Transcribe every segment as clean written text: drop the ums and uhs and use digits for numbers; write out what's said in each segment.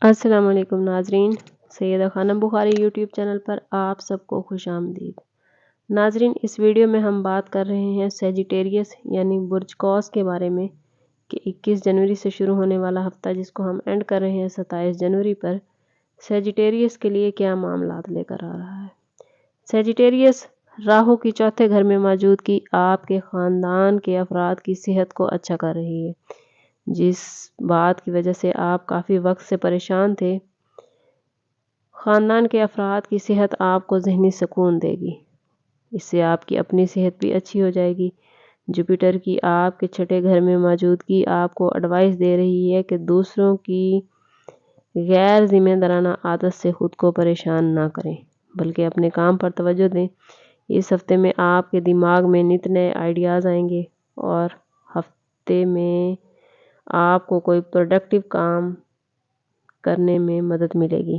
السلام علیکم ناظرین، سیدہ خانم بخاری یوٹیوب چینل پر آپ سب کو خوش آمدید۔ ناظرین، اس ویڈیو میں ہم بات کر رہے ہیں سیجیٹیریس یعنی برج قوس کے بارے میں کہ 21 جنوری سے شروع ہونے والا ہفتہ جس کو ہم اینڈ کر رہے ہیں 27 جنوری پر، سیجیٹیریس کے لیے کیا معاملات لے کر آ رہا ہے۔ سیجیٹیریس راہو کی چوتھے گھر میں موجودگی آپ کے خاندان کے افراد کی صحت کو اچھا کر رہی ہے، جس بات کی وجہ سے آپ کافی وقت سے پریشان تھے۔ خاندان کے افراد کی صحت آپ کو ذہنی سکون دے گی، اس سے آپ کی اپنی صحت بھی اچھی ہو جائے گی۔ جوپیٹر کی آپ کے چھٹے گھر میں موجودگی آپ کو ایڈوائز دے رہی ہے کہ دوسروں کی غیر ذمہ دارانہ عادت سے خود کو پریشان نہ کریں، بلکہ اپنے کام پر توجہ دیں۔ اس ہفتے میں آپ کے دماغ میں نت نئے آئیڈیاز آئیں گے اور ہفتے میں آپ کو کوئی پروڈکٹیو کام کرنے میں مدد ملے گی۔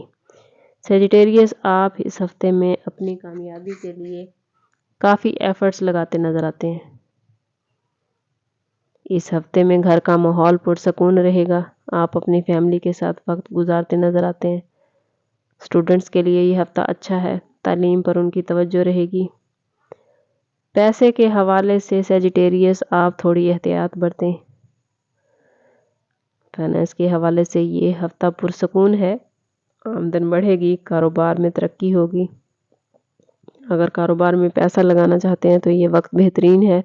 سیجیٹیریس، آپ اس ہفتے میں اپنی کامیابی کے لیے کافی ایفرٹس لگاتے نظر آتے ہیں۔ اس ہفتے میں گھر کا ماحول پرسکون رہے گا، آپ اپنی فیملی کے ساتھ وقت گزارتے نظر آتے ہیں۔ اسٹوڈنٹس کے لیے یہ ہفتہ اچھا ہے، تعلیم پر ان کی توجہ رہے گی۔ پیسے کے حوالے سے سیجیٹیریس آپ تھوڑی احتیاط برتیں۔ فائنانس کے حوالے سے یہ ہفتہ پرسکون ہے، آمدن بڑھے گی، کاروبار میں ترقی ہوگی۔ اگر کاروبار میں پیسہ لگانا چاہتے ہیں تو یہ وقت بہترین ہے۔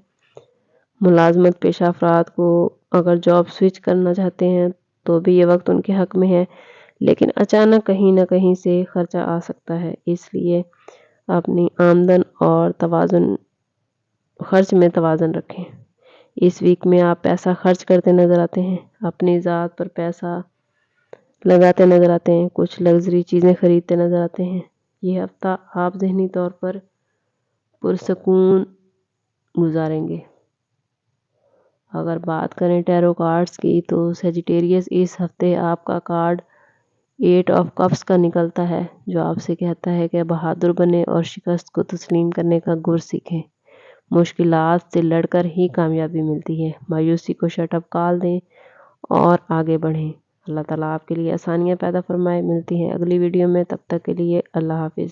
ملازمت پیشہ افراد کو اگر جاب سوئچ کرنا چاہتے ہیں تو بھی یہ وقت ان کے حق میں ہے، لیکن اچانک کہیں نہ کہیں سے خرچہ آ سکتا ہے، اس لیے اپنی آمدن اور خرچ میں توازن رکھیں۔ اس ویک میں آپ پیسہ خرچ کرتے نظر آتے ہیں، اپنی ذات پر پیسہ لگاتے نظر آتے ہیں، کچھ لگژری چیزیں خریدتے نظر آتے ہیں۔ یہ ہفتہ آپ ذہنی طور پر پرسکون گزاریں گے۔ اگر بات کریں ٹیرو کارڈز کی تو سیجیٹیریس اس ہفتے آپ کا کارڈ 8 آف کپس کا نکلتا ہے، جو آپ سے کہتا ہے کہ بہادر بنیں اور شکست کو تسلیم کرنے کا گر سیکھیں۔ مشکلات سے لڑ کر ہی کامیابی ملتی ہے، مایوسی کو شٹ اپ کال دیں اور آگے بڑھیں۔ اللہ تعالیٰ آپ کے لیے آسانیاں پیدا فرمائے۔ ملتی ہیں اگلی ویڈیو میں، تب تک کے لیے اللہ حافظ۔